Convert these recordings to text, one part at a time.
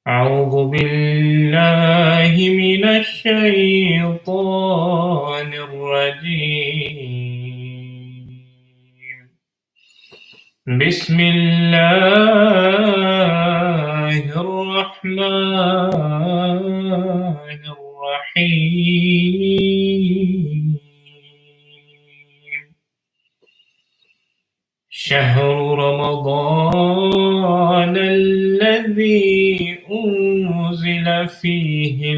أعوذ بالله من الشيطان الرجيم بسم الله الرحمن الرحيم شهر رمضان الذي أنزل فيه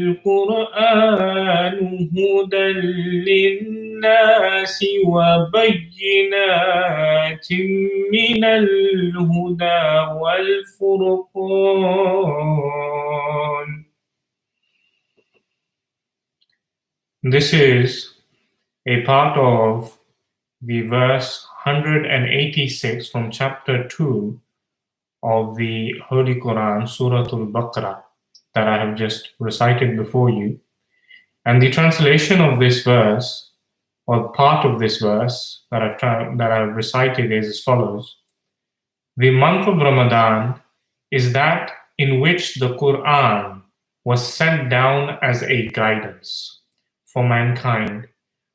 القرآن هدى للناس وبينات من الهدى والفرقان. This is a part of the verse 186 from chapter 2 of the Holy Quran, Surah Al-Baqarah, that I have just recited before you. And the translation of this verse, or part of this verse that I've recited is as follows. The month of Ramadan is that in which the Quran was sent down as a guidance for mankind,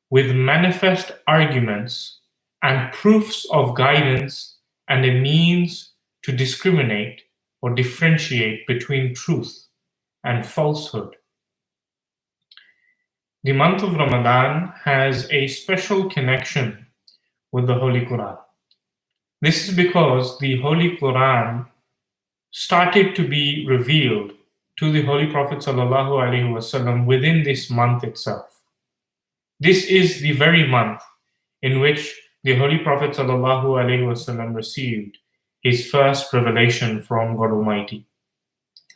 with manifest arguments and proofs of guidance and a means to discriminate or differentiate between truth and falsehood. The month of Ramadan has a special connection with the Holy Quran. This is because the Holy Quran started to be revealed to the Holy Prophet ﷺ within this month itself. This is the very month in which the Holy Prophet ﷺ received his first revelation from God Almighty.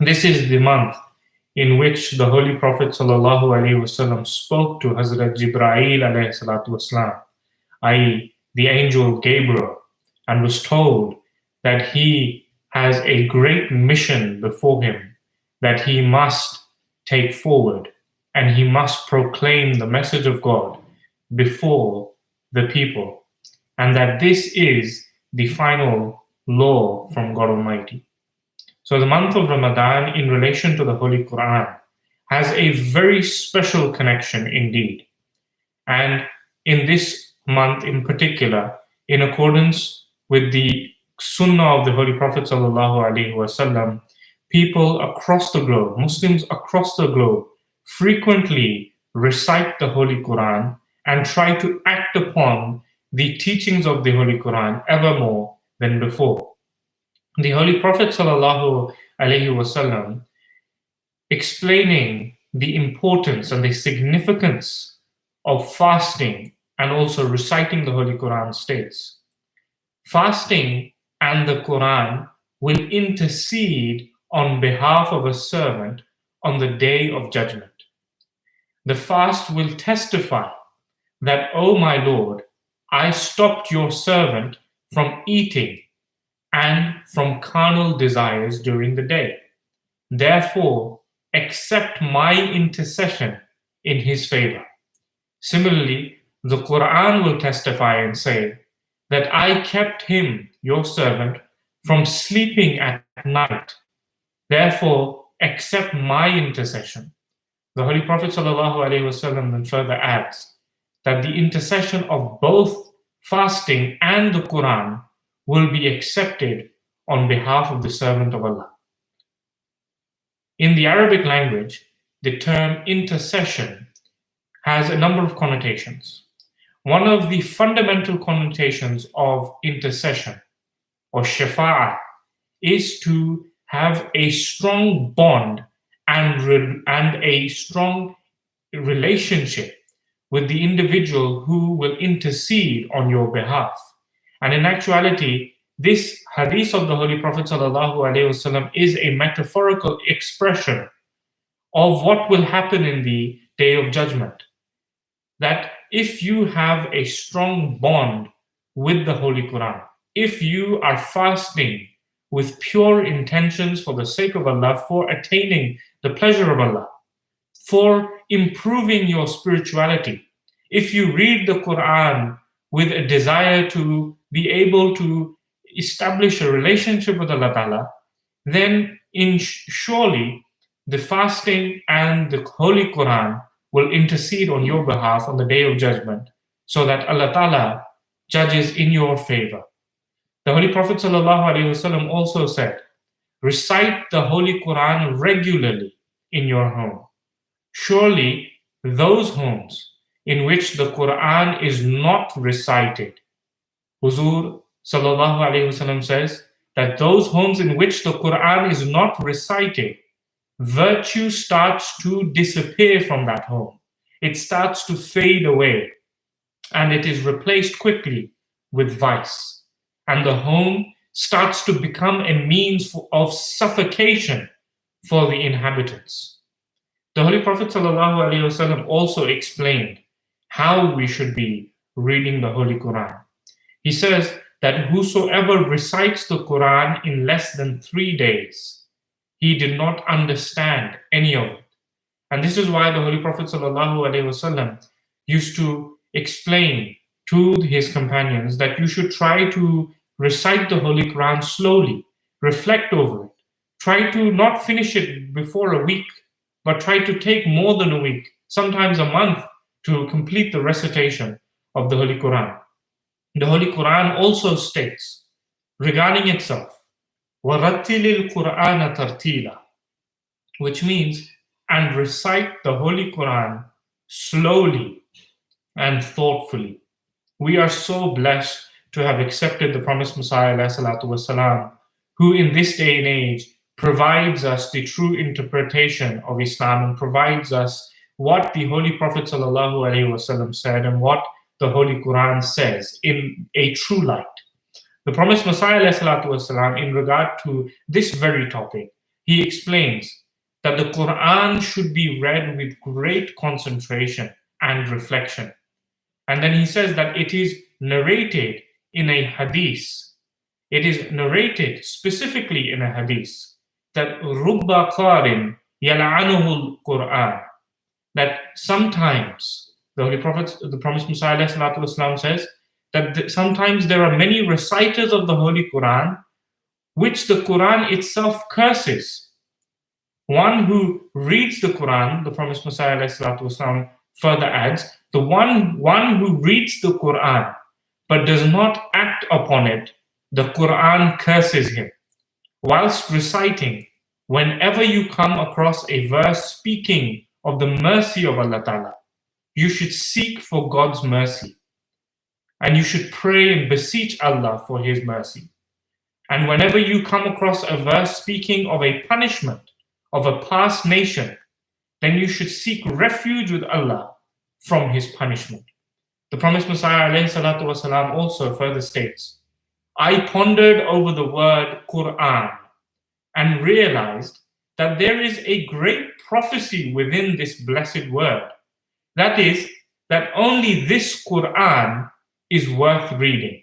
This is the month in which the Holy Prophet ﷺ spoke to Hazrat Jibreel والسلام, i.e. the angel Gabriel, and was told that he has a great mission before him that he must take forward, and he must proclaim the message of God before the people, and that this is the final law from God Almighty. So the month of Ramadan in relation to the Holy Quran has a very special connection indeed. And in this month in particular, in accordance with the Sunnah of the Holy Prophet ﷺ, people across the globe, Muslims across the globe, frequently recite the Holy Quran and try to act upon the teachings of the Holy Quran ever more than before. The Holy Prophet ﷺ, explaining the importance and the significance of fasting and also reciting the Holy Quran, states, fasting and the Quran will intercede on behalf of a servant on the day of judgment. The fast will testify that, O my Lord, I stopped your servant from eating and from carnal desires during the day. Therefore, accept my intercession in his favor. Similarly, the Quran will testify and say that I kept him, your servant, from sleeping at night. Therefore, accept my intercession. The Holy Prophet ﷺ then further adds that the intercession of both fasting and the Quran will be accepted on behalf of the servant of Allah. In the Arabic language, the term intercession has a number of connotations. One of the fundamental connotations of intercession, or shafa'ah, is to have a strong bond and a strong relationship with the individual who will intercede on your behalf. And in actuality, this hadith of the Holy Prophet ﷺ is a metaphorical expression of what will happen in the Day of Judgment. That if you have a strong bond with the Holy Quran, if you are fasting with pure intentions for the sake of Allah, for attaining the pleasure of Allah, for improving your spirituality, If you read the Quran with a desire to be able to establish a relationship with Allah Ta'ala, then surely the fasting and the Holy Quran will intercede on your behalf on the day of judgment so that Allah Ta'ala judges in your favor. The Holy Prophet ﷺ also said, recite the Holy Quran regularly in your home. Surely those homes in which the Quran is not recited, Huzur ﷺ says that those homes in which the Quran is not recited, virtue starts to disappear from that home. It starts to fade away and it is replaced quickly with vice. And the home starts to become a means of suffocation for the inhabitants. The Holy Prophet ﷺ also explained how we should be reading the Holy Quran. He says that whosoever recites the Quran in less than 3 days, he did not understand any of it. And this is why the Holy Prophet ﷺ used to explain to his companions that you should try to recite the Holy Quran slowly, reflect over it. Try to not finish it before a week, but try to take more than a week, sometimes a month, to complete the recitation of the Holy Quran. The Holy Quran also states regarding itself, وَرَتِّلِ الْقُرْآنَ تَرْتِيلًا, which means, and recite the Holy Quran slowly and thoughtfully. We are so blessed to have accepted the promised Messiah ﷺ, who in this day and age provides us the true interpretation of Islam and provides us what the Holy Prophet ﷺ said and what the Holy Quran says in a true light. The promised Messiah ﷺ, in regard to this very topic, he explains that the Quran should be read with great concentration and reflection. And then he says that it is narrated in a hadith. It is narrated specifically in a hadith that Rubba Qarin Yal'anuhu al-Quran, that sometimes the Holy Prophet, the promised Messiah ﷺ says that sometimes there are many reciters of the Holy Quran which the Quran itself curses. One who reads the Quran, the promised Messiah ﷺ further adds, the one who reads the Quran but does not act upon it, the Quran curses him. Whilst reciting, whenever you come across a verse speaking of the mercy of Allah Ta'ala, you should seek for God's mercy. And you should pray and beseech Allah for His mercy. And whenever you come across a verse speaking of a punishment of a past nation, then you should seek refuge with Allah from His punishment. The promised Messiah ﷺ also further states, I pondered over the word Quran and realized that there is a great prophecy within this blessed word. That is, that only this Quran is worth reading.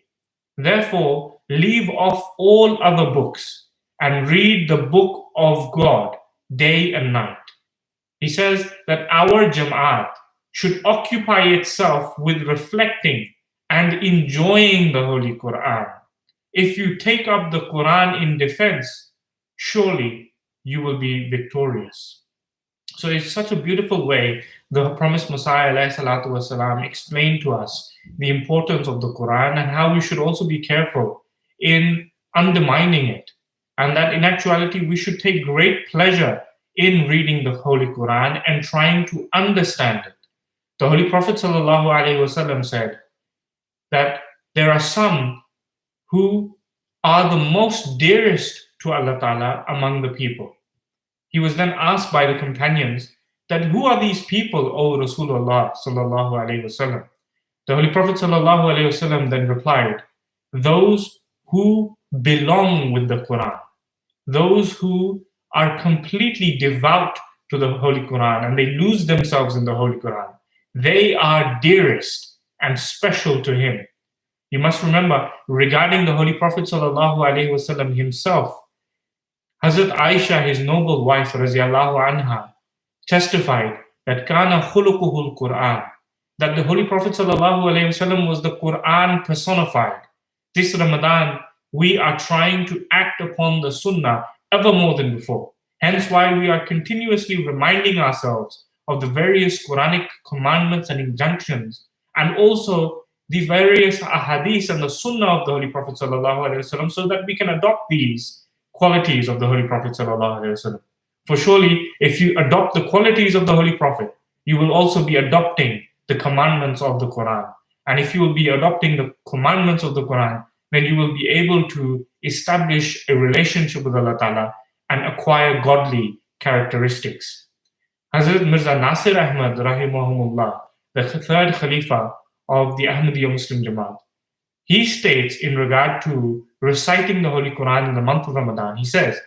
Therefore, leave off all other books and read the book of God day and night. He says that our Jama'at should occupy itself with reflecting and enjoying the Holy Quran. If you take up the Quran in defense, surely you will be victorious. So it's such a beautiful way the promised Messiah ﷺ explained to us the importance of the Quran and how we should also be careful in undermining it. And that in actuality, we should take great pleasure in reading the Holy Quran and trying to understand it. The Holy Prophet ﷺ said that there are some who are the most dearest to Allah Ta'ala among the people. He was then asked by the companions that who are these people, O Rasulullah sallallahu alayhi wasallam? The Holy Prophet sallallahu alayhi wasallam then replied, those who belong with the Quran, those who are completely devout to the Holy Quran and they lose themselves in the Holy Quran, they are dearest and special to him. You must remember, regarding the Holy Prophet sallallahu alayhi wasallam himself, Hazrat Aisha, his noble wife, radiallahu anha, testified that kana khuluquhul Quran, that the Holy Prophet ﷺ was the Quran personified. This Ramadan, we are trying to act upon the Sunnah ever more than before. Hence why we are continuously reminding ourselves of the various Quranic commandments and injunctions, and also the various ahadith and the Sunnah of the Holy Prophet ﷺ, so that we can adopt these qualities of the Holy Prophet ﷺ. For surely, if you adopt the qualities of the Holy Prophet, you will also be adopting the commandments of the Quran. And if you will be adopting the commandments of the Quran, then you will be able to establish a relationship with Allah Ta'ala and acquire godly characteristics. Hazrat Mirza Nasir Ahmad, rahimahumullah, the third Khalifa of the Ahmadiyya Muslim Jamaat, he states in regard to reciting the Holy Quran in the month of Ramadan, he says,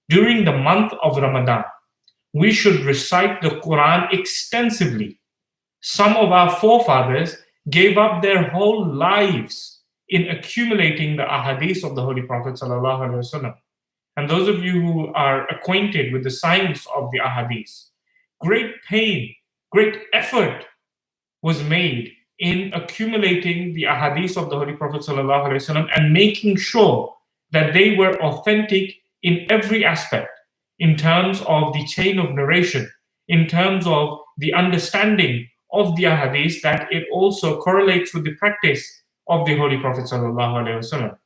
during the month of Ramadan, we should recite the Quran extensively. Some of our forefathers gave up their whole lives in accumulating the ahadith of the Holy Prophet ﷺ. And those of you who are acquainted with the science of the ahadith, great pain, great effort was made in accumulating the ahadith of the Holy Prophet ﷺ and making sure that they were authentic in every aspect, in terms of the chain of narration, in terms of the understanding of the ahadith, that it also correlates with the practice of the Holy Prophet ﷺ.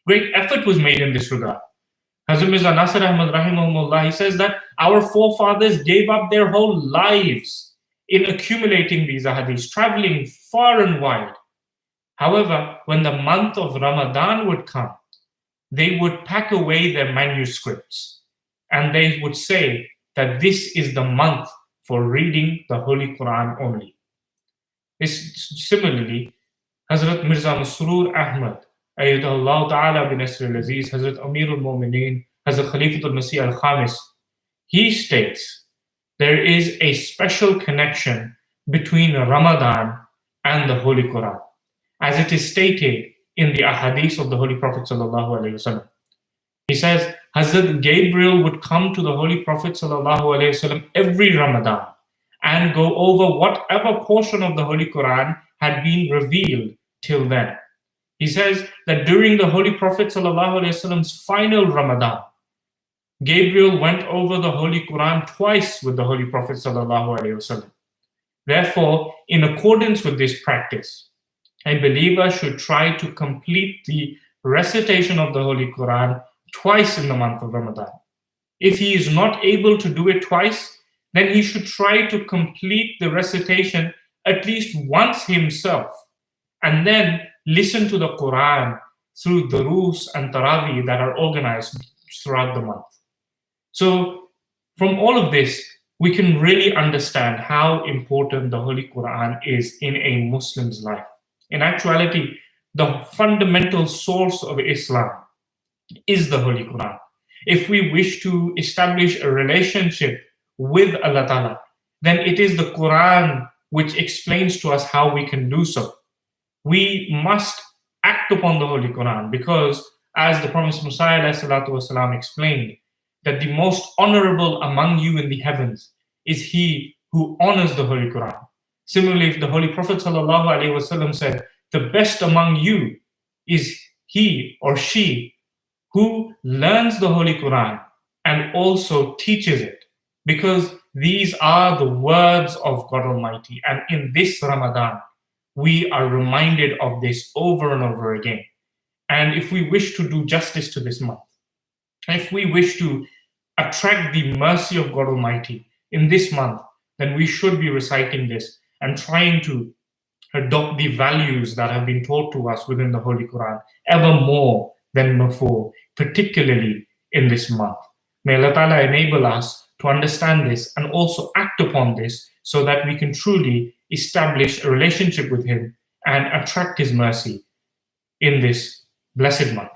Great effort was made in this regard. Hazrat Mirza Nasir Ahmad rahimahullah, he says that our forefathers gave up their whole lives in accumulating these ahadith, traveling far and wide. However, when the month of Ramadan would come, they would pack away their manuscripts and they would say that this is the month for reading the Holy Quran only. Similarly, Hazrat Mirza Masroor Ahmad, Ayyadallahu Ta'ala bin Nasr al-Aziz, Hazrat Amirul Mu'mineen, Hazrat Khalifatul Masih al-Khamis, he states there is a special connection between Ramadan and the Holy Quran, as it is stated in the ahadith of the Holy Prophet sallallahu alaihi wasallam. He says, Hazrat Gabriel would come to the Holy Prophet sallallahu alaihi wasallam every Ramadan and go over whatever portion of the Holy Quran had been revealed till then. He says that during the Holy Prophet sallallahu alaihi wasallam's final Ramadan, Gabriel went over the Holy Quran twice with the Holy Prophet sallallahu alaihi wasallam. Therefore, in accordance with this practice, a believer should try to complete the recitation of the Holy Quran twice in the month of Ramadan. If he is not able to do it twice, then he should try to complete the recitation at least once himself, and then listen to the Quran through durus and tarawih that are organized throughout the month. So, from all of this, we can really understand how important the Holy Quran is in a Muslim's life. In actuality, the fundamental source of Islam is the Holy Quran. If we wish to establish a relationship with Allah Ta'ala, then it is the Quran which explains to us how we can do so. We must act upon the Holy Quran because, as the Prophet Messiah ﷺ explained, that the most honorable among you in the heavens is he who honors the Holy Quran. Similarly, if the Holy Prophet ﷺ said, the best among you is he or she who learns the Holy Quran and also teaches it, because these are the words of God Almighty. And in this Ramadan, we are reminded of this over and over again. And if we wish to do justice to this month, if we wish to attract the mercy of God Almighty in this month, then we should be reciting this and trying to adopt the values that have been taught to us within the Holy Quran ever more than before, particularly in this month. May Allah Ta'ala enable us to understand this and also act upon this so that we can truly establish a relationship with Him and attract His mercy in this blessed month.